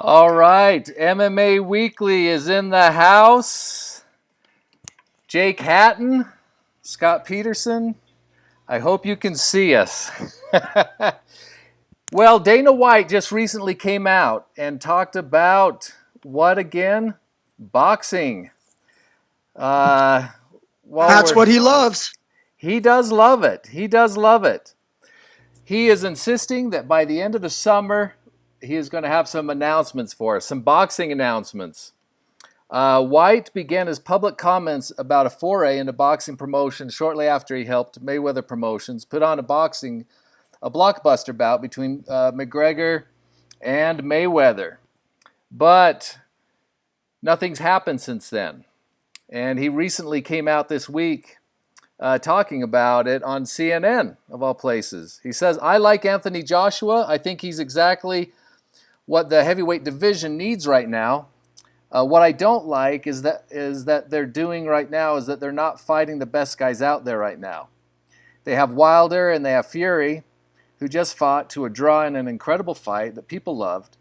All right, MMA Weekly is in the house. Jake Hatton, Scott Peterson. I hope you can see us. Well, Dana White just recently came out and talked about what again? Boxing. Uh, That's what he loves. He does love it. He does love it. He is insisting that by the end of the summer, he is going to have some announcements for us, some boxing announcements. White began his public comments about a foray into boxing promotion shortly after he helped Mayweather Promotions put on a blockbuster bout between McGregor and Mayweather. But nothing's happened since then. And he recently came out this week talking about it on CNN, of all places. He says, I like Anthony Joshua. I think he's exactly what the heavyweight division needs right now. What I don't like is that they're doing right now is that they're not fighting the best guys out there right now. They have Wilder and they have Fury, who just fought to a draw in an incredible fight that people loved.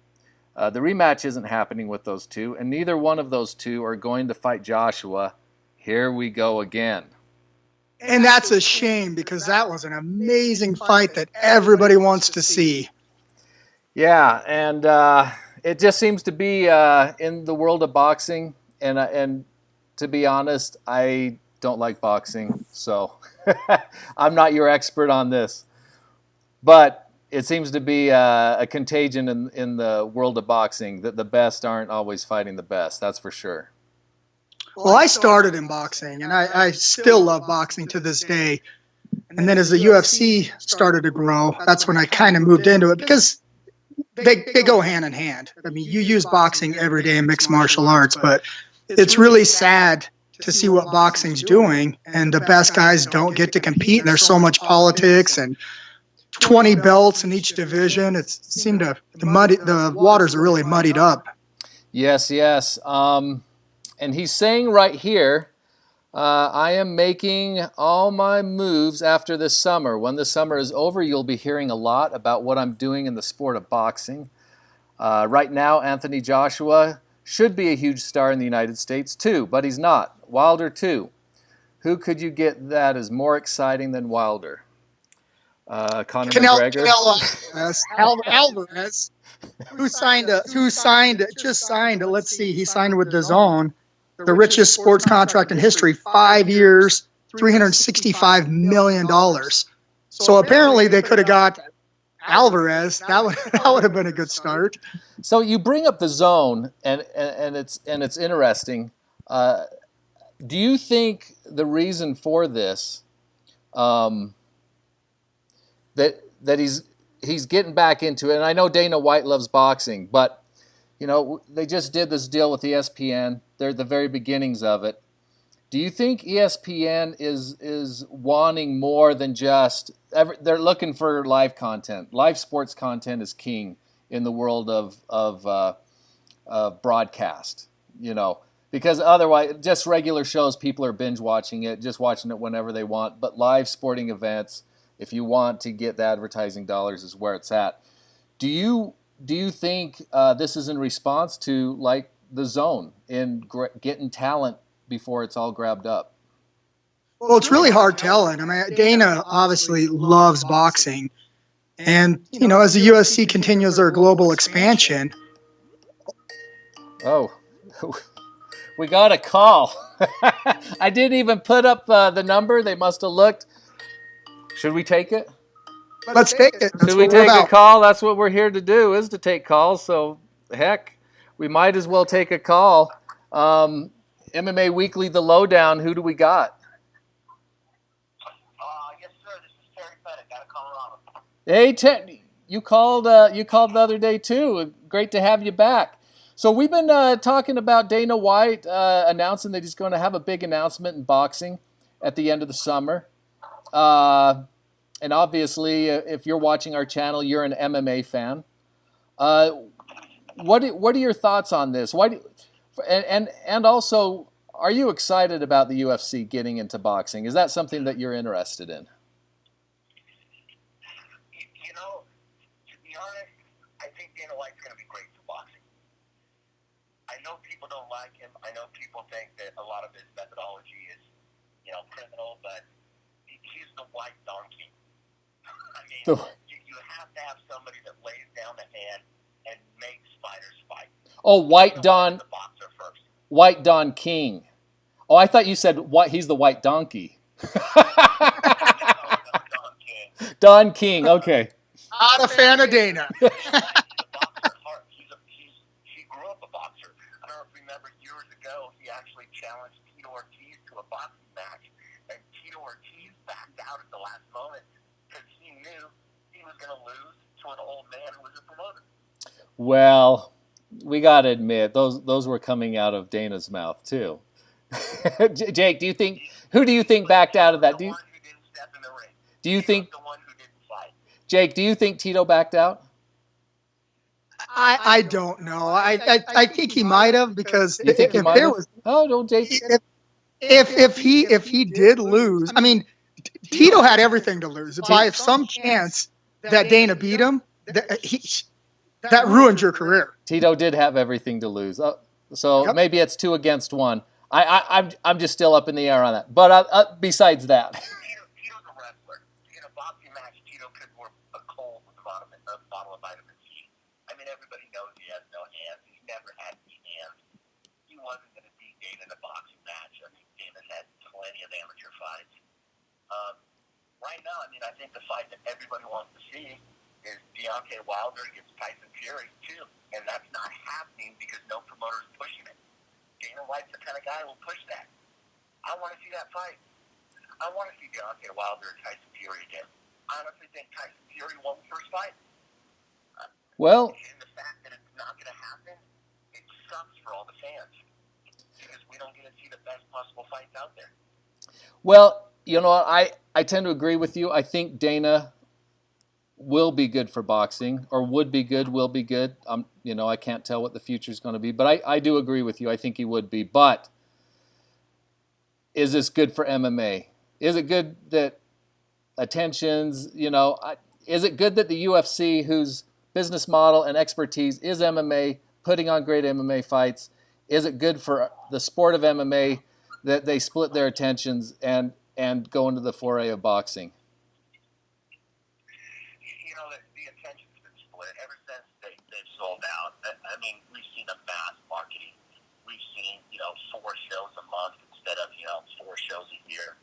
The rematch isn't happening with those two, and neither one of those two are going to fight Joshua. Here we go again. And that's a shame because that was an amazing fight that everybody wants to see. Yeah, and it just seems to be in the world of boxing, and to be honest, I don't like boxing, so I'm not your expert on this. But it seems to be a contagion in the world of boxing that the best aren't always fighting the best, that's for sure. Well, I started in boxing, and I still love boxing to this day. And then as the UFC started to grow, that's when I kind of moved into it because they go hand in hand. I mean, you use boxing every day in mixed martial arts, but it's really sad to see what boxing's doing, and the best guys don't get to compete, and there's so much politics and 20 belts in each division. It seemed the waters are really muddied up. Yes. And he's saying right here, I am making all my moves after this summer. When the summer is over, you'll be hearing a lot about what I'm doing in the sport of boxing. Right now, Anthony Joshua should be a huge star in the United States too, but he's not. Wilder too. Who could you get that is more exciting than Wilder? Conor McGregor. Alvarez, just signed. Let's see, he signed with DAZN, the richest sports contract in history, 5 years, $365 million. So apparently they could have got Alvarez. That would have been a good start. So you bring up the zone, and it's interesting. Do you think the reason for this, that he's getting back into it? And I know Dana White loves boxing, but they just did this deal with ESPN. They're at the very beginnings of it. Do you think ESPN is wanting more than just they're looking for live content? Live sports content is king in the world of broadcast. Because otherwise, just regular shows, people are binge watching it, just watching it whenever they want. But live sporting events, if you want to get the advertising dollars, is where it's at. Do you think this is in response to like the zone in getting talent before it's all grabbed up? Well, it's really hard telling. I mean, Dana obviously loves boxing. And, as the UFC continues their global expansion. Oh, we got a call. I didn't even put up the number. They must have looked. Should we take it? Let's take it. Should we take a call? That's what we're here to do, is to take calls. So, heck, we might as well take a call. MMA Weekly, the lowdown. Who do we got? Yes, sir. This is Terry Pettit out of Colorado. Hey, Ted, you called the other day too. Great to have you back. So we've been talking about Dana White announcing that he's going to have a big announcement in boxing at the end of the summer. And obviously, if you're watching our channel, you're an MMA fan. What are your thoughts on this? And also, are you excited about the UFC getting into boxing? Is that something that you're interested in? To be honest, I think Dana White's going to be great for boxing. don't like him. I know people think that a lot of his methodology is, criminal, but he's the white donkey. I mean, you have to have somebody that lays down the hand and makes fighters fight. Oh, White Don. The boxer first. White Don King. Oh, I thought you said he's the white donkey. No, Don King. Don King, okay. Not a fan of Dana. He's a boxer at heart. He grew up a boxer. I don't know if you remember years ago, he actually challenged Tito Ortiz to a boxing match, and Tito Ortiz backed out at the last moment because he knew he was going to lose to an old man who was a promoter. Well, we got to admit, those were coming out of Dana's mouth, too. Jake, who do you think backed out of that? The one who didn't step in the ring. Do you He think, was the one who didn't fight. Jake, do you think Tito backed out? I don't know. I think he might have, because You think he if might there have? was Oh, no, Jake. if he did lose, I mean, Tito had everything to lose. By some chance that Dana beat him, that ruined your career. Tito did have everything to lose. So Yep. maybe it's 2-1. I'm just still up in the air on that. But besides that, Tito's a wrestler. In a boxing match, Tito could work a cold with a bottle of vitamin C. I mean, everybody knows he has no hands. He's never had any hands. He wasn't going to beat Dana in a boxing match. I mean, Dana's had plenty of amateur fights. Right now, I mean, I think the fight that everybody wants to see is Deontay Wilder against Tyson Fury, too. And that's not happening because no promoter is pushing it. Dana White's the kind of guy who will push that. I want to see that fight. I want to see Deontay Wilder and Tyson Fury again. I honestly think Tyson Fury won the first fight. well, And the fact that it's not going to happen, it sucks for all the fans. Because we don't get to see the best possible fights out there. I tend to agree with you. I think Dana will be good for boxing, or would be good, will be good. I can't tell what the future is going to be, but I do agree with you. I think he would be. But is this good for MMA? Is it good that attentions, is it good that the UFC, whose business model and expertise is MMA, putting on great MMA fights, is it good for the sport of MMA that they split their attentions and go into the foray of boxing? The attention's been split ever since they've sold out. I mean, we've seen a mass marketing. We've seen, 4 shows a month instead of, 4 shows a year.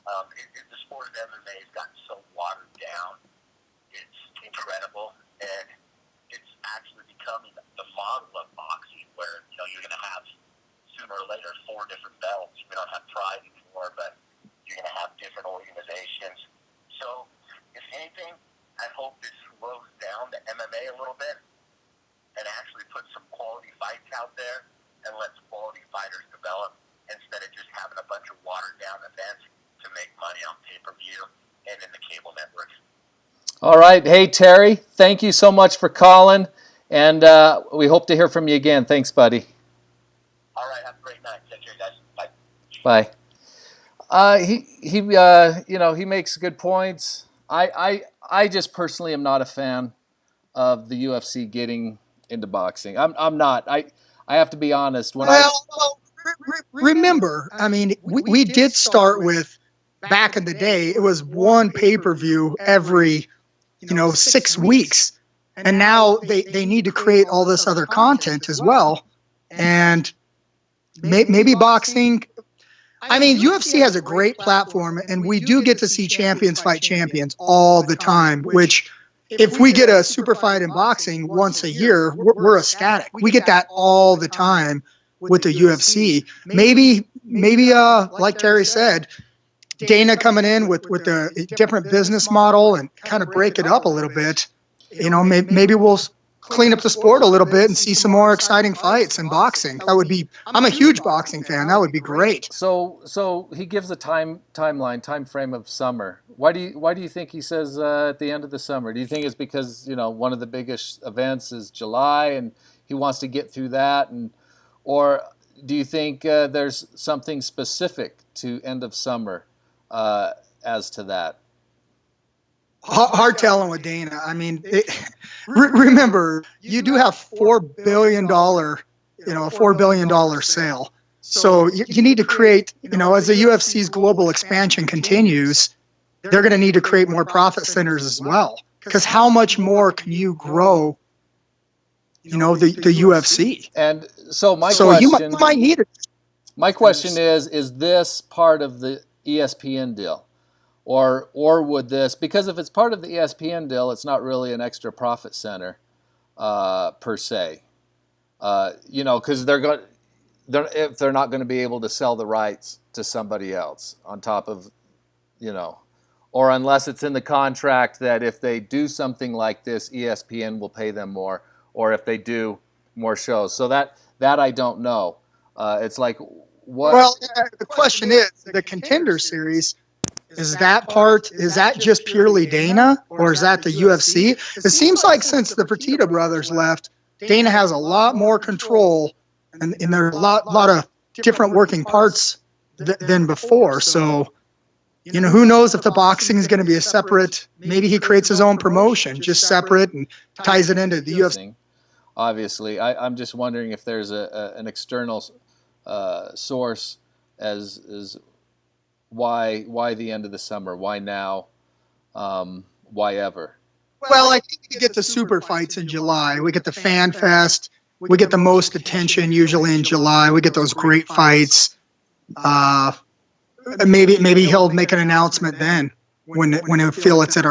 The sport of MMA has gotten so watered down. It's incredible. And it's actually becoming the model of boxing where, you're going to have, sooner or later, 4 different belts. We don't have Pride anymore, but you're going to have different organizations. So, if anything, I hope this slows down the MMA a little bit and actually puts some quality fights out there and lets quality fighters develop instead of just having a bunch of watered-down events to make money on pay-per-view and in the cable networks. All right. Hey, Terry, thank you so much for calling, and we hope to hear from you again. Thanks, buddy. All right. Have a great night. Take care, guys. Bye. Bye. He makes good points. I just personally am not a fan of the UFC getting into boxing. I'm not. I have to be honest. Remember, I mean, we did start with, back in the day, it was one pay-per-view every, 6 weeks. And now they need to create all this other content as well. And maybe boxing, I mean, UFC has a great platform, and we do get to see champions fight champions all the time, which, if we get a super fight in boxing once a year, we're ecstatic. We get that all the time with the UFC. Maybe, like Terry said, Dana coming in with a different business model and kind of break it up a little bit. Maybe we'll clean up the sport a little bit and see some more exciting fights in boxing. That would be. I'm a huge boxing fan. That would be great. So he gives a time frame of summer. Why do you think he says at the end of the summer? Do you think it's because one of the biggest events is July and he wants to get through that, or do you think there's something specific to end of summer as to that? Hard telling with Dana. I mean, remember, you do have $4 billion a $4 billion sale. So you need to create, as the UFC's global expansion continues, they're going to need to create more profit centers as well. Because how much more can you grow, the UFC? And so You might need it. My question is this part of the ESPN deal? Or would this, because if it's part of the ESPN deal, it's not really an extra profit center per se. Because if they're not going to be able to sell the rights to somebody else on top of, or unless it's in the contract that if they do something like this, ESPN will pay them more, or if they do more shows. So that I don't know. It's like what? Well, the question is, the Contender Series, is that just purely Dana, or is that the UFC? It seems like since the Fertitta brothers left, Dana has a lot more control, and there are a lot of different working parts than before. So, who knows if the boxing is going to be a separate, maybe he creates his own promotion, just separate, and ties it into the UFC. Obviously, I'm just wondering if there's an external source as why the end of the summer, why now, why ever. Well, I think we get the super fights in July. We get the Fan Fest. We get the most attention usually in July. We get those great fights. Maybe he'll make an announcement then when he'll feel it's at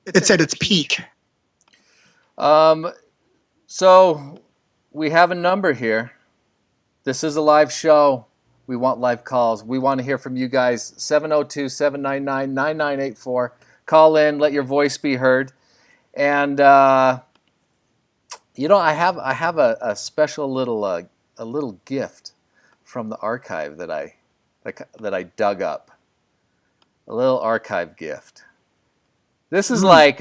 it's at its peak. So we have a number here. This is a live show. We want live calls. We want to hear from you guys. 702-799-9984. Call in. Let your voice be heard. And I have a special little gift from the archive that I dug up. A little archive gift. This is like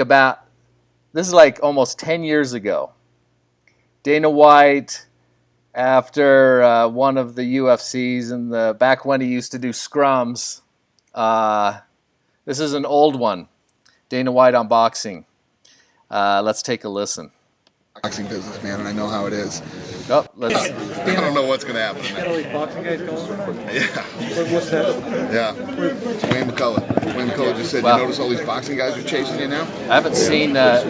almost 10 years ago. Dana White, after one of the UFCs and back when he used to do scrums. This is an old one. Dana White on boxing. Let's take a listen. Boxing business, man, and I know how it is. Oh, I don't know what's gonna happen. Got all these boxing guys calling? Yeah. What's that? Yeah. Wayne McCullough just said, Wow. You notice all these boxing guys are chasing you now? I haven't seen that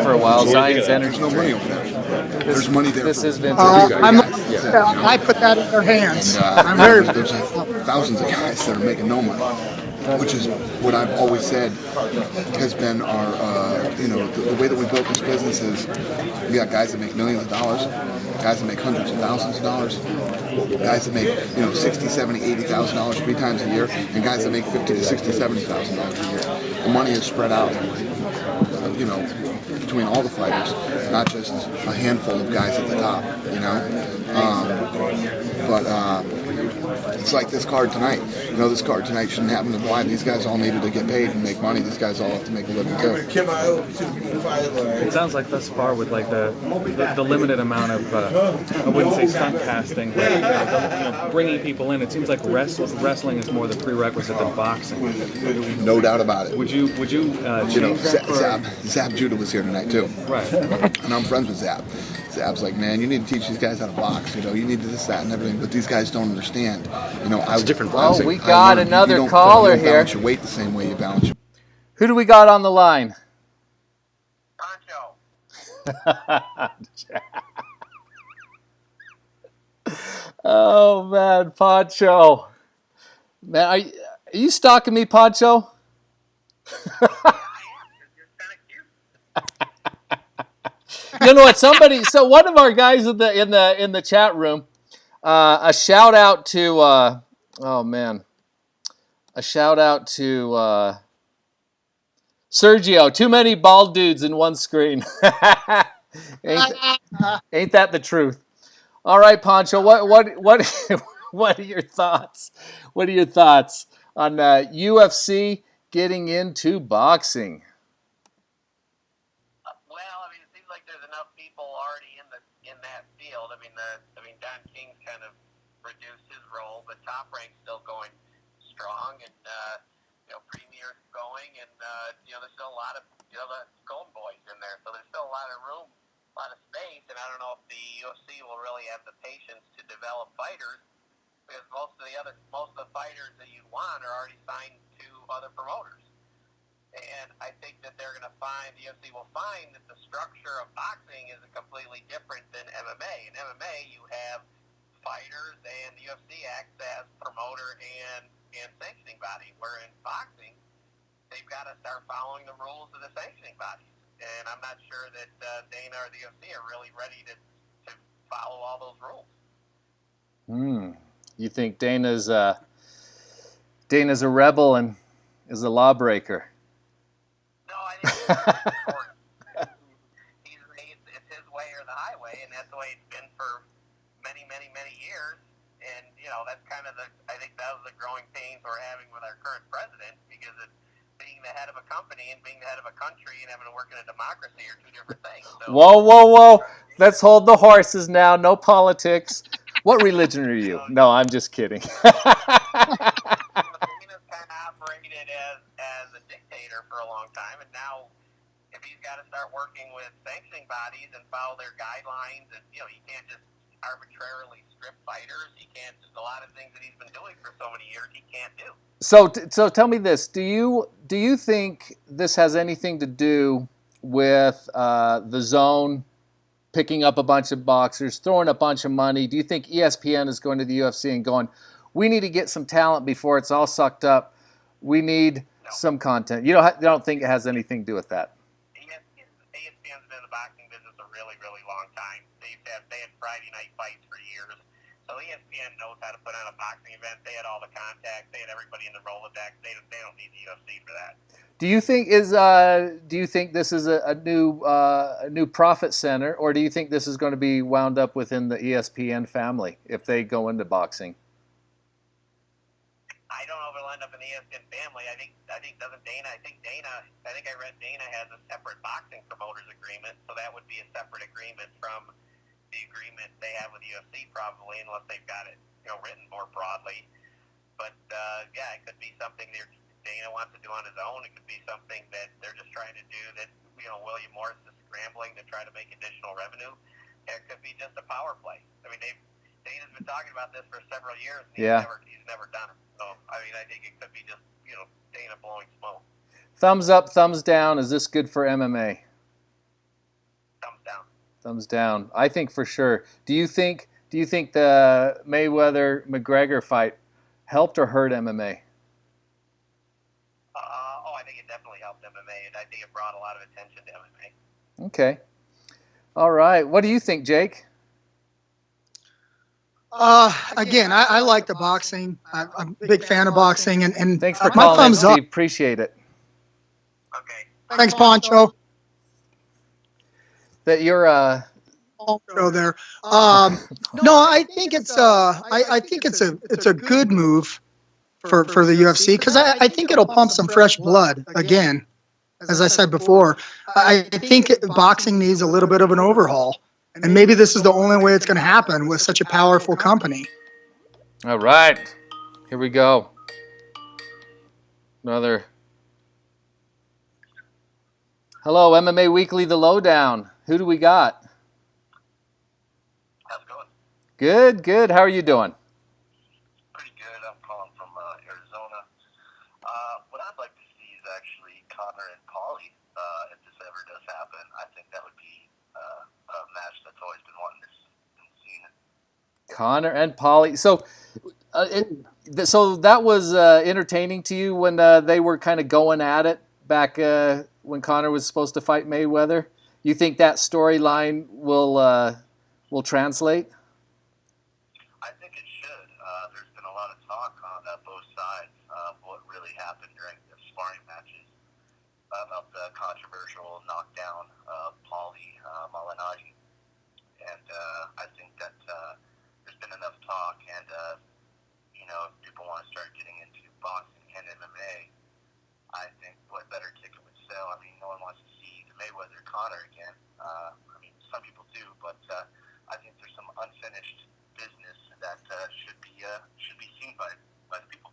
for a while. Zion's Energy There's no money Drink. over there. There's money there. This is vintage. I put that in their hands. I'm very. There's thousands of guys that are making no money, which is what I've always said has been our, the way that we built this business is we got guys that make millions of dollars, guys that make hundreds of thousands of dollars, guys that make, $60, $70, $80,000 3 times a year, and guys that make $50,000 to $60,000, $70,000 a year. The money is spread out, between all the fighters, not just a handful of guys at the top, it's like this card tonight. This card tonight shouldn't happen to blind. These guys all needed to get paid and make money. These guys all have to make a living too. It sounds like thus far with like the limited amount of I wouldn't say stunt casting, but bringing people in. It seems like wrestling is more the prerequisite than boxing. No doubt about it. Would you Zab Judah was here tonight too. Right. And I'm friends with Zab. Zab's like, man, you need to teach these guys how to box. You need this, that, and everything. But these guys don't understand. It's different. Oh, we got another caller you don't here. balance your weight the same way you balance your. Who do we got on the line? Poncho. Oh man, Poncho. Man, are you stalking me, Poncho? You know what? So one of our guys in the chat room, a shout out to Sergio. Too many bald dudes in one screen. ain't that the truth? All right, Poncho. What are your thoughts? What are your thoughts on UFC getting into boxing? Don King's kind of reduced his role, but Top Rank's still going strong, and Premier's going, and there's still a lot of the Golden Boys in there, so there's still a lot of room lot of space, and I don't know if the UFC will really have the patience to develop fighters, because most of the fighters that you want are already signed to other promoters. And I think that they're going to find, the UFC will find that the structure of boxing is completely different than MMA. In MMA, you have fighters, and the UFC acts as promoter and sanctioning body, where in boxing, they've got to start following the rules of the sanctioning bodies. And I'm not sure that Dana or the UFC are really ready to follow all those rules. You think Dana's a rebel and is a lawbreaker? No, I think it's his way or the highway, and that's the way it's been for many, many, many years. And, that's kind of I think that was the growing pains we're having with our current president, because it's being the head of a company and being the head of a country and having to work in a democracy are two different things. So, Whoa. Let's hold the horses now. No politics. What religion are you? No, I'm just kidding. Dana's kind of operated as a dictator for a long time, and now if he's got to start working with sanctioning bodies and follow their guidelines, and he can't just arbitrarily strip fighters. He can't. Just a lot of things that he's been doing for so many years he can't do. So tell me this: Do you think this has anything to do with the Zone picking up a bunch of boxers, throwing a bunch of money? Do you think ESPN is going to the UFC and going, "We need to get some talent before it's all sucked up. We need some content"? You don't think it has anything to do with that? ESPN's been in the boxing business a really, really long time. They had Friday night fights for years. So ESPN knows how to put on a boxing event. They had all the contacts. They had everybody in the Rolodex. They don't need the UFC for that. Do you think this is a new profit center, or do you think this is going to be wound up within the ESPN family if they go into boxing? I don't know if it'll end up in the ESPN family. I think doesn't Dana? I think I read Dana has a separate boxing promoters agreement, so that would be a separate agreement from the agreement they have with UFC, probably, unless they've got it written more broadly. But it could be something that Dana wants to do on his own. It could be something that they're just trying to do that William Morris is scrambling to try to make additional revenue. It could be just a power play. I mean, Dana's been talking about this for several years, and he's never done it. So I think it could be just Dana blowing smoke. Thumbs up, thumbs down. Is this good for MMA? Thumbs down. Thumbs down. I think for sure. Do you think the Mayweather-McGregor fight helped or hurt MMA? I think it definitely helped MMA, and I think it brought a lot of attention to MMA. Okay. All right. What do you think, Jake? Again, I like the boxing. I'm a big fan of boxing, and Thanks for my calling, thumbs Steve. up. Appreciate it. Okay. Thanks, Poncho. That you're Poncho there. No, I think it's a good move for the UFC, because I think it'll pump some fresh blood again. As I said before, I think boxing needs a little bit of an overhaul. And maybe this is the only way it's going to happen with such a powerful company. all right. Here we go. Another. Hello, MMA Weekly, the lowdown. Who do we got? How's it going? Good. How are you doing? Pretty good. I'm calling from Arizona. What I'd like to see is actually Conor and Paulie. If this ever does happen, I think that would be a match that's always been wanting to see. Conor and Paulie. So that was entertaining to you when they were kind of going at it back when Conor was supposed to fight Mayweather. You think that storyline will translate? I think it should. There's been a lot of talk on both sides of what really happened during the sparring matches about the controversial knockdown of Paulie Malignaggi. And I think that there's been enough talk, and if people want to start getting into boxing and MMA, I think what better ticket would sell. I mean, no one wants to see the Mayweather-Conor again. Some people do, but I think there's some unfinished business that should be seen by the people.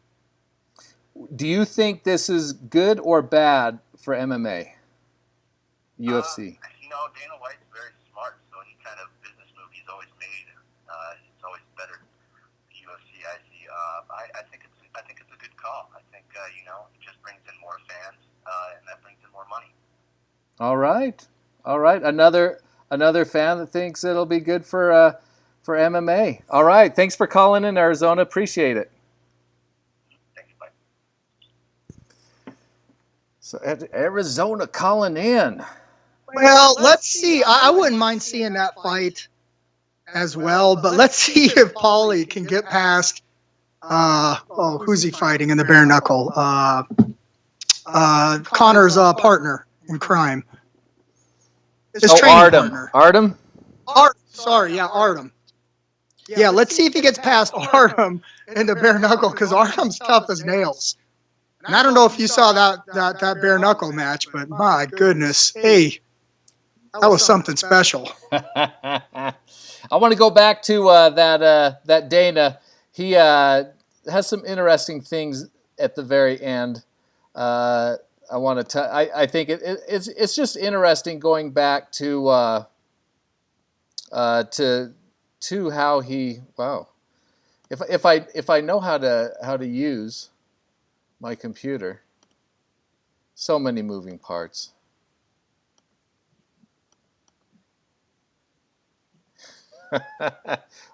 Do you think this is good or bad for MMA? UFC. Dana White's very smart, All right. All right. Another fan that thinks it'll be good for MMA. All right. Thanks for calling in, Arizona. Appreciate it. Thanks, bye. So Arizona calling in. Well, let's see. I wouldn't mind seeing that fight as well, but let's see if Paulie can get past. Who's he fighting in the bare knuckle? Connor's partner in crime. His training Artem. partner. Artem. Artem. Yeah, let's see if he gets past Artem in the bare knuckle, because Artem's tough as nails. And I don't know if you saw that bare knuckle match, but my goodness, hey, that was something special. I want to go back to that Dana. He has some interesting things at the very end. I want to. I think it's just interesting going back to how he. Wow. If I know how to use my computer, so many moving parts.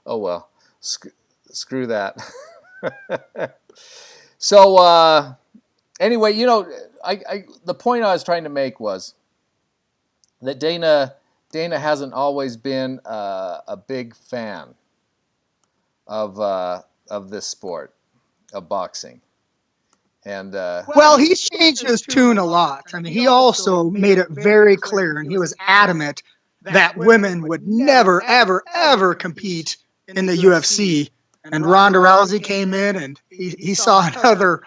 Oh well, screw that. So anyway, the point I was trying to make was that Dana hasn't always been a big fan of this sport of boxing, and Well, he's changed his tune a lot. I mean, he also made it very clear, and he was adamant that women would never, ever, ever compete in the UFC. And Ronda Rousey came in, and he saw another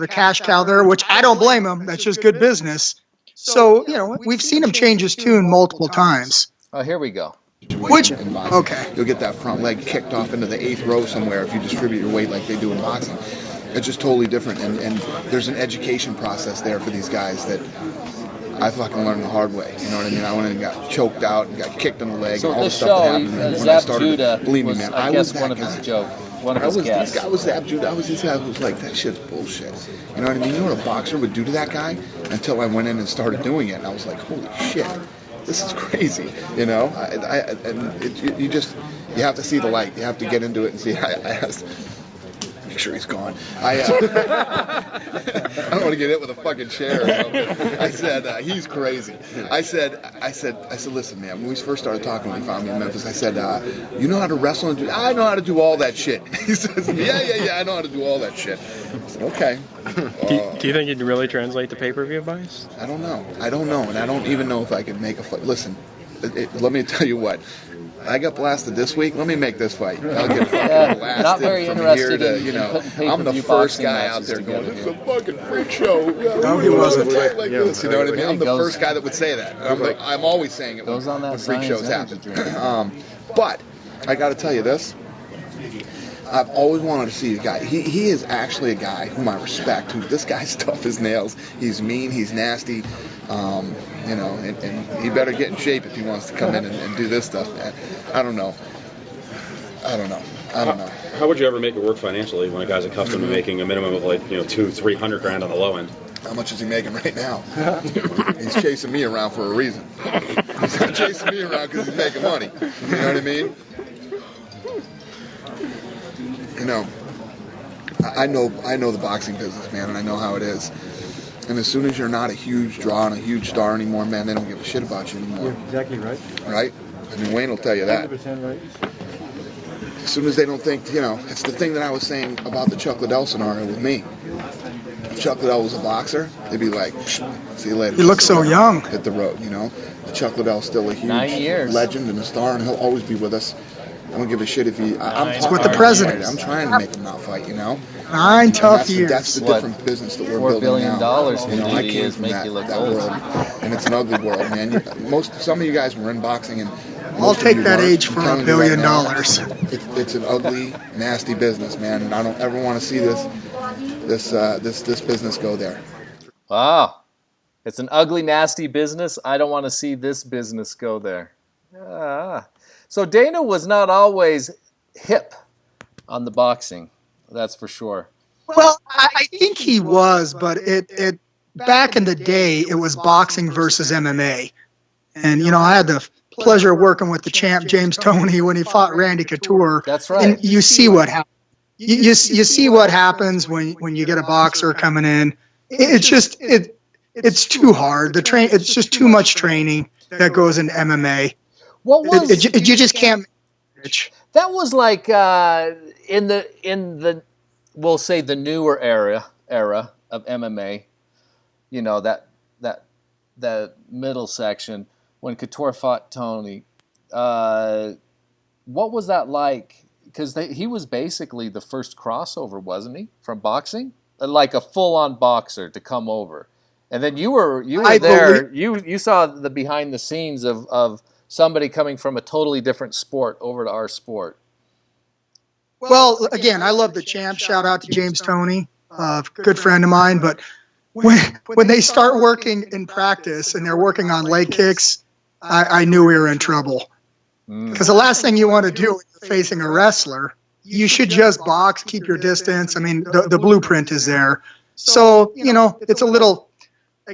cash cow there, which I don't blame him. That's just good business. So, we've seen him change his tune multiple times. oh, here we go. Okay. You'll get that front leg kicked off into the 8th row somewhere if you distribute your weight like they do in boxing. It's just totally different, and there's an education process there for these guys that I fucking learned the hard way. You know what I mean? I went and got choked out and got kicked in the leg. So and all the this stuff show, that happened when I Zab started. Judah Believe me, was, man, I I guess, was one of his guests. This guy was Zab Judah. I was this guy who was like, that shit's bullshit. You know what I mean? You know what a boxer would do to that guy? Until I went in and started doing it, and I was like, holy shit, this is crazy. You know? You have to see the light. You have to get into it and see. I asked. Make sure he's gone. I don't want to get hit with a fucking chair. I said, he's crazy. I said, listen, man, when we first started talking when he found me in Memphis, I said, you know how to wrestle? And I know how to do all that shit. He says, yeah, I know how to do all that shit. I said, okay. Do you think you'd really translate to pay-per-view buys? I don't know, and I don't even know if I could make a fight. Listen, let me tell you what. I got blasted this week. Let me make this fight. I'll get fucking blasted not very from interested here to, in putting I'm the pay-per-view first boxing guy out matches there going, together it's a fucking freak show. No, he wasn't. Like this, you know what I mean? I'm the goes- first guy that would say that. I'm always saying it Goes on that when freak Zion's shows happen. energy drink. But I got to tell you this. I've always wanted to see a guy. He is actually a guy whom I respect. This guy's tough as nails. He's mean. He's nasty. And he better get in shape if he wants to come in and do this stuff, man. I don't know. How would you ever make it work financially when a guy's accustomed to making a minimum of $200-300 grand on the low end? How much is he making right now? He's chasing me around for a reason. He's not chasing me around because he's making money. You know what I mean? I know the boxing business, man, and I know how it is. And as soon as you're not a huge draw and a huge star anymore, man, they don't give a shit about you anymore. You're exactly right. Right? I mean, Wayne will tell you that. 100% right. As soon as they don't think, it's the thing that I was saying about the Chuck Liddell scenario with me. If Chuck Liddell was a boxer, they'd be like, see you later. He looks so young. Hit the road, Chuck Liddell's still a 9 huge years. legend and a star, and he'll always be with us. I don't give a shit if he. I'm talking with the about president. I'm trying to make him not fight, 9 tough years. That's the different business that we're $4 building billion now. from I DD came is from make that, you look that old. world, and it's an ugly world, man. Some of you guys were in boxing, and I'll most of take you that weren't. age I'm for telling $1 you billion. now, It's an ugly, nasty business, man, and I don't ever want to see this business go there. Wow. It's an ugly, nasty business. I don't want to see this business go there. So Dana was not always hip on the boxing. That's for sure. Well, I think he was, but it back in the day, it was boxing versus MMA. And, I had the pleasure of working with the champ, James Toney, when he fought Randy Couture. That's right. And you see what happens. You see what happens when you get a boxer coming in. It's too hard. It's just too much training that goes into MMA. What was you just can't manage. That was like in the we'll say the newer era of MMA, that middle section when Couture fought Toney. What was that like? Because he was basically the first crossover, wasn't he, from boxing? Like a full-on boxer to come over, and then you were there. You saw the behind the scenes of somebody coming from a totally different sport over to our sport. Well, again, I love the champ. Shout out to James Toney, good friend of mine. But when they start working in practice and they're working on leg kicks, I knew we were in trouble. Because the last thing you want to do when you're facing a wrestler, you should just box, keep your distance. I mean, the blueprint is there. So, it's a little,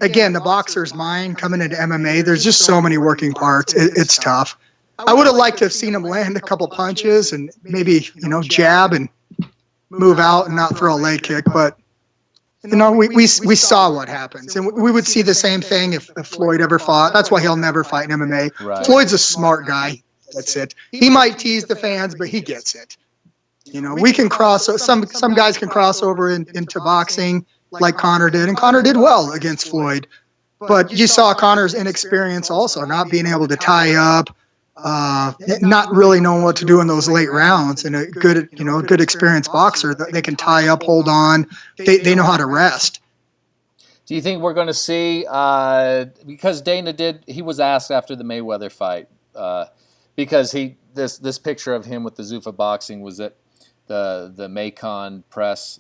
again, the boxer's mind coming into MMA, there's just so many working parts. It's tough. I would have liked to have seen him land a couple punches and maybe, jab and move out and not throw a leg kick. But, we saw what happens. And we would see the same thing if Floyd ever fought. That's why he'll never fight in MMA. Right. Floyd's a smart guy. That's it. He might tease the fans, but he gets it. We can some guys can cross over into boxing like Conor did, and Conor did well against Floyd. But you saw Conor's inexperience also, not being able to tie up, not really knowing what to do in those late rounds. And a good experienced boxer, they can tie up, hold on. They know how to rest. Do you think we're going to see, because he was asked after the Mayweather fight, because this picture of him with the Zuffa boxing was at the Macon press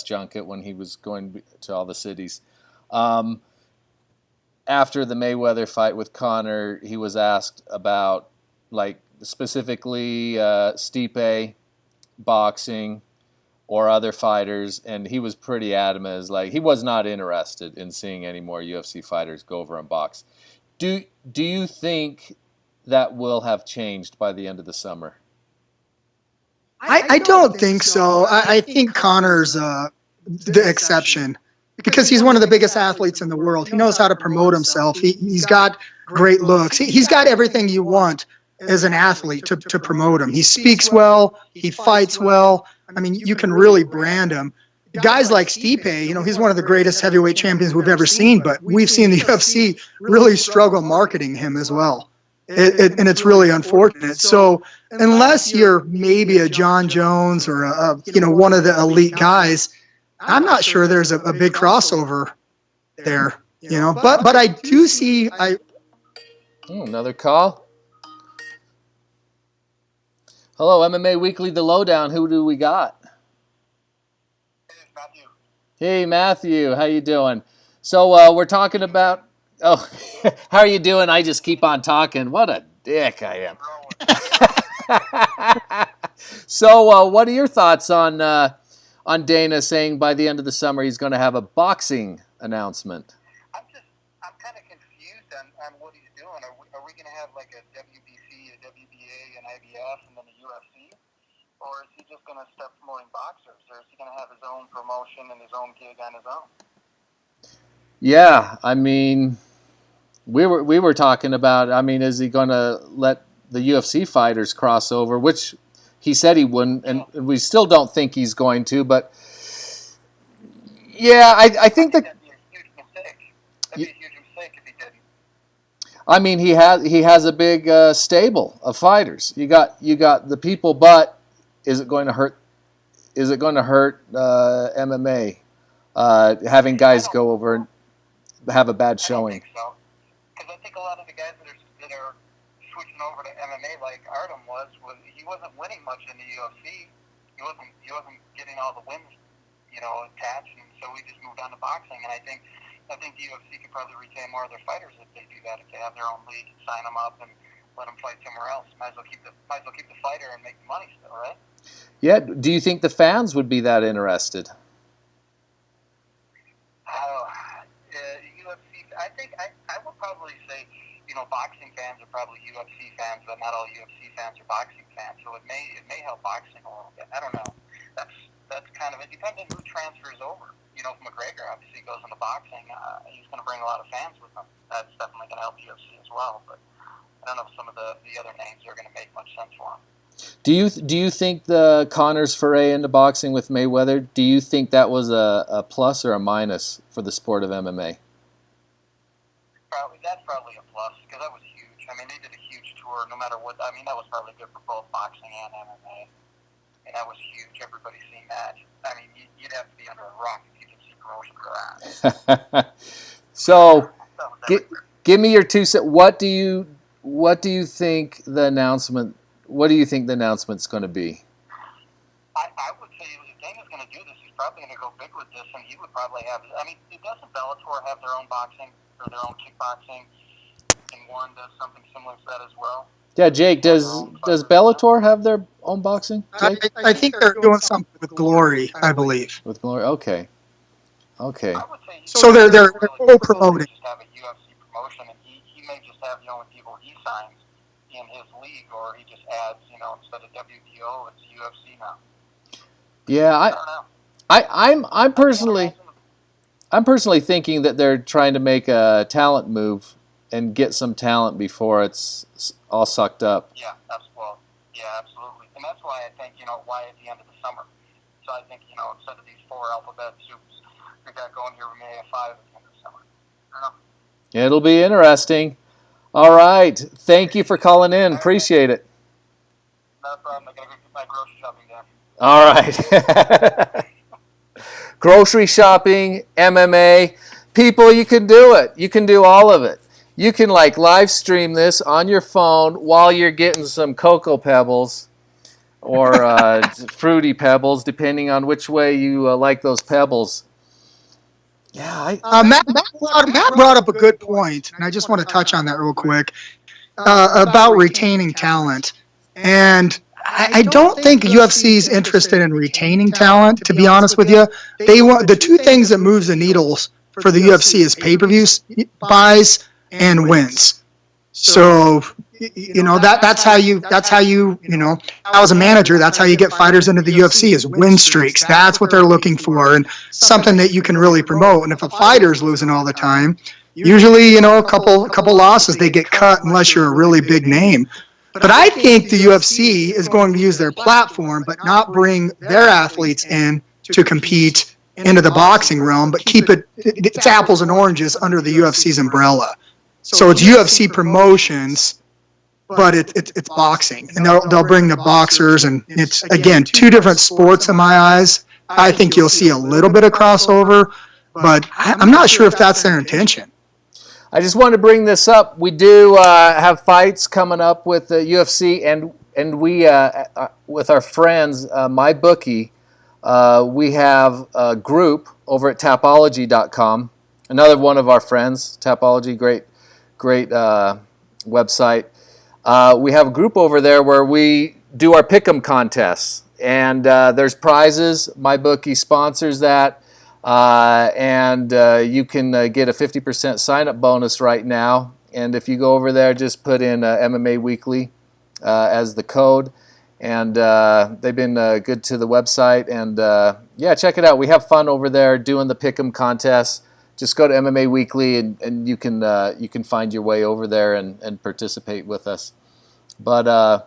junket when he was going to all the cities. After the Mayweather fight with Conor, he was asked about, like, specifically Stipe boxing or other fighters, and he was pretty adamant. As like he was not interested in seeing any more UFC fighters go over and box. Do you think that will have changed by the end of the summer? I don't think so. I think Conor's the exception because he's one of the biggest athletes in the world. He knows how to promote himself. He's got great looks. He's got everything you want as an athlete to promote him. He speaks well. He fights well. I mean, you can really brand him. Guys like Stipe, he's one of the greatest heavyweight champions we've ever seen, but we've seen the UFC really struggle marketing him as well. And it's really unfortunate. So unless you're maybe a John Jones or one of the elite guys, I'm not sure there's a big crossover there. But I do see. Another call. Hello, MMA Weekly, the lowdown. Who do we got? Matthew. Hey, Matthew. How you doing? So we're talking about. Oh, how are you doing? I just keep on talking. What a dick I am. So, what are your thoughts on Dana saying by the end of the summer he's going to have a boxing announcement? I'm kind of confused on what he's doing. Are we going to have like a WBC, a WBA, an IBF, and then a UFC? Or is he just going to start promoting boxers? Or is he going to have his own promotion and his own gig on his own? Yeah, I mean, we were talking about, is he going to let the UFC fighters cross over, which he said he wouldn't, and we still don't think he's going to, but yeah, I think that... That'd be a huge mistake. That'd be a huge mistake if he didn't. I mean, he has a big stable of fighters. You got the people, but is it going to hurt? Is it going to hurt MMA having guys go over and have a bad showing? I don't think so. Because I think a lot of the guys that are switching over to MMA, like Artem was he wasn't winning much in the UFC. He wasn't getting all the wins, attached, and so we just moved on to boxing. And I think the UFC could probably retain more of their fighters if they do that. If they have their own league, sign them up and let them fight somewhere else. Might as well keep the fighter and make the money still, right? Yeah. Do you think the fans would be that interested? boxing fans are probably UFC fans, but not all UFC fans are boxing fans. So it may help boxing a little bit. I don't know. That's kind of it. Depends on who transfers over. McGregor obviously goes into boxing. He's going to bring a lot of fans with him. That's definitely going to help UFC as well. But I don't know if some of the other names are going to make much sense for him. Do you think the Connor's foray into boxing with Mayweather, do you think that was a plus or a minus for the sport of MMA? That's probably a plus because that was huge. I mean, they did a huge tour. No matter what, I mean, that was probably good for both boxing and MMA, and that was huge. Everybody's seen that. I mean, you'd have to be under a rock if you could see promotion for that. So, give me your 2 cents. What do you think the announcement? What do you think the announcement's going to be? I would say if Dana's going to do this, he's probably going to go big with this, and he would probably have. I mean, doesn't Bellator have their own boxing or their own kickboxing? And one does something similar to that as well. Yeah, Jake, does Bellator have their own boxing? Jake? I think they're doing something with Glory, I believe. With Glory, okay. I would say So they're co-promoting. Just have a UFC promotion, and he may just have when people he signs in his league, or he just adds instead of WBO, it's UFC now. Yeah, I don't know. I'm personally thinking that they're trying to make a talent move and get some talent before it's all sucked up. Yeah, absolutely. And that's why I think, why at the end of the summer. So I think, instead of these 4 alphabet soups, we got going here, we may have 5 at the end of the summer. I don't know. It'll be interesting. All right. Thank you for calling in. Appreciate it. No problem. I got to go get my grocery shopping done. All right. Grocery shopping, MMA. People, you can do it. You can do all of it. You can live stream this on your phone while you're getting some Cocoa Pebbles or Fruity Pebbles, depending on which way you like those pebbles. Yeah, Matt brought up a good point, and I just want to touch on that real quick, about retaining talent. And I don't think UFC is interested in retaining talent, to be honest with you. They want the 2 things that moves the needles for the UFC is pay-per-views, buys, and wins. So, that's how you as a manager, that's how you get fighters into the UFC is win streaks. That's what they're looking for, and something that you can really promote. And if a fighter's losing all the time, usually, a couple losses, they get cut unless you're a really big name. But I think the UFC is going to use their platform, but not bring their athletes in to compete into the boxing realm, but keep it's apples and oranges under the UFC's umbrella. So it's UFC promotions, but it's boxing, and they'll bring the boxers, and it's again 2 different sports in my eyes. I think you'll see a little bit of crossover, but I'm not sure if that's their intention. I just want to bring this up. We do have fights coming up with the UFC, and we with our friends, MyBookie, we have a group over at Tapology.com. Another one of our friends, Tapology, great website. We have a group over there where we do our pick'em contests, and there's prizes. MyBookie sponsors that. And you can get a 50% sign-up bonus right now. And if you go over there, just put in MMA Weekly as the code. And they've been good to the website. And check it out. We have fun over there doing the pick'em contests. Just go to MMA Weekly, and you can find your way over there and participate with us. But are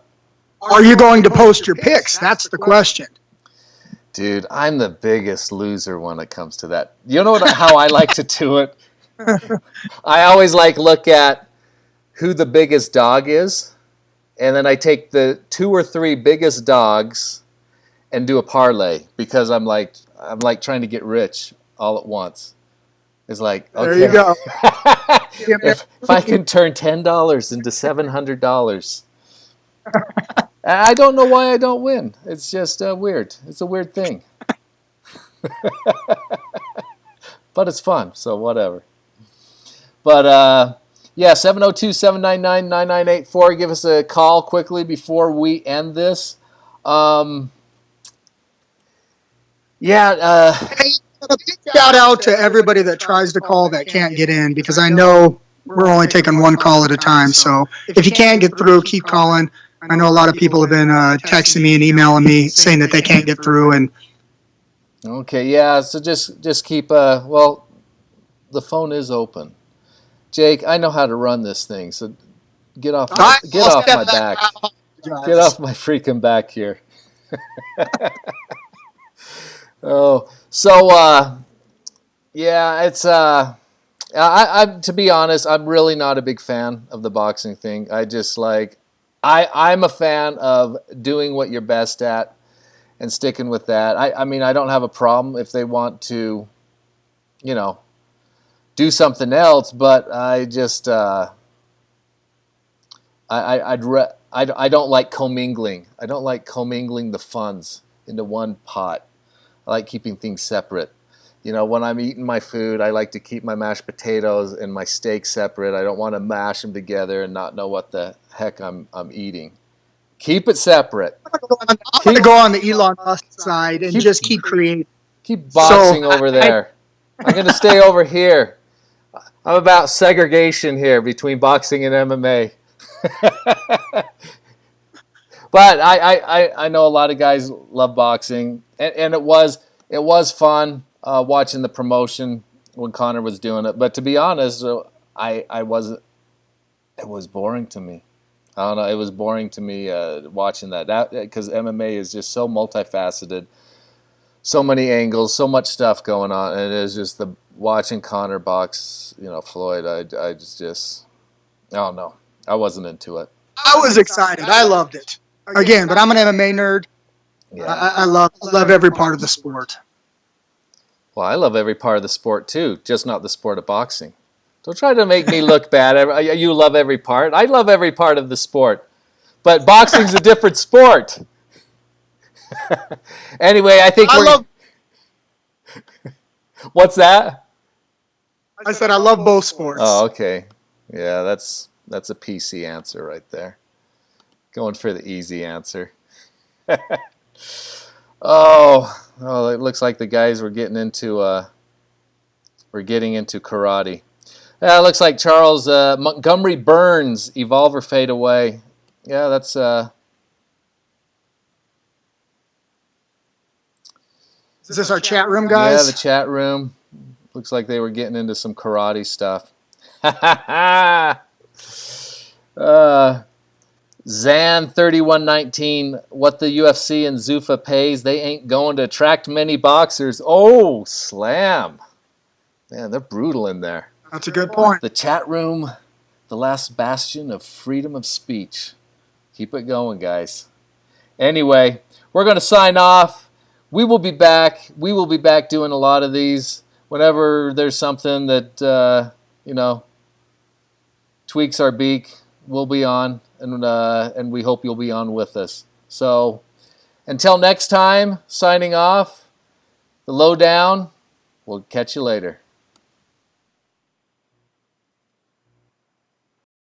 you going to post your picks? That's the question. Dude, I'm the biggest loser when it comes to that. You know how I like to do it? I always look at who the biggest dog is, and then I take the 2 or 3 biggest dogs and do a parlay, because I'm trying to get rich all at once. It's okay. There you go. if I can turn $10 into $700. I don't know why I don't win. It's just weird. It's a weird thing. But it's fun, so whatever. But, 702-799-9984. Give us a call quickly before we end this. Hey, a big shout out to everybody that tries to call that can't get in, because I know we're only taking one call at a time. So if you can't get through, keep calling. I know a lot of people have been texting me and emailing me saying that they can't get through. And Okay, yeah. So just keep. Well, the phone is open. Jake, I know how to run this thing. So get off I'll my step back. guys. Get off my freaking back here. Oh, so yeah, it's I to be honest, I'm really not a big fan of the boxing thing. I just like I'm a fan of doing what you're best at and sticking with that. I mean, I don't have a problem if they want to, you know, do something else, but I just I don't like commingling. I don't like commingling the funds into one pot. I like keeping things separate. You know, when I'm eating my food, I like to keep my mashed potatoes and my steak separate. I don't want to mash them together and not know what the heck I'm eating. Keep it separate. I'm going to go on the Elon Musk side and just keep creating. Keep boxing So, over there. I'm going to stay over here. I'm about segregation here between boxing and MMA. But I know a lot of guys love boxing, and it was fun watching the promotion when Conor was doing it. But to be honest, I wasn't. It was boring to me. I don't know. It was boring to me watching that because MMA is just so multifaceted, so many angles, so much stuff going on, and it is just the watching Conor box. You know, Floyd. I just I don't know. I wasn't into it. I was excited. I loved it. Again, but I'm an MMA nerd. Yeah. I love every part of the sport. Well, I love every part of the sport too, just not the sport of boxing. Don't try to make me look bad. You love every part. I love every part of the sport. But boxing's a different sport. Anyway, I think What's that? I said I love both sports. Oh, okay. Yeah, that's a PC answer right there. Going for the easy answer. Oh, it looks like the guys were getting into karate. Yeah, it looks like Charles Montgomery Burns, evolve or fade away. Yeah, that's Is this our chat room, guys? yeah, the chat room. Looks like they were getting into some karate stuff. Zan3119, what the UFC and Zuffa pays, they ain't going to attract many boxers. Oh, slam. Man, they're brutal in there. That's a good point. The chat room, the last bastion of freedom of speech. Keep it going, guys. Anyway, we're going to sign off. We will be back. We will be back doing a lot of these. Whenever there's something that, tweaks our beak, we'll be on. And we hope you'll be on with us. So until next time, signing off, the lowdown. We'll catch you later.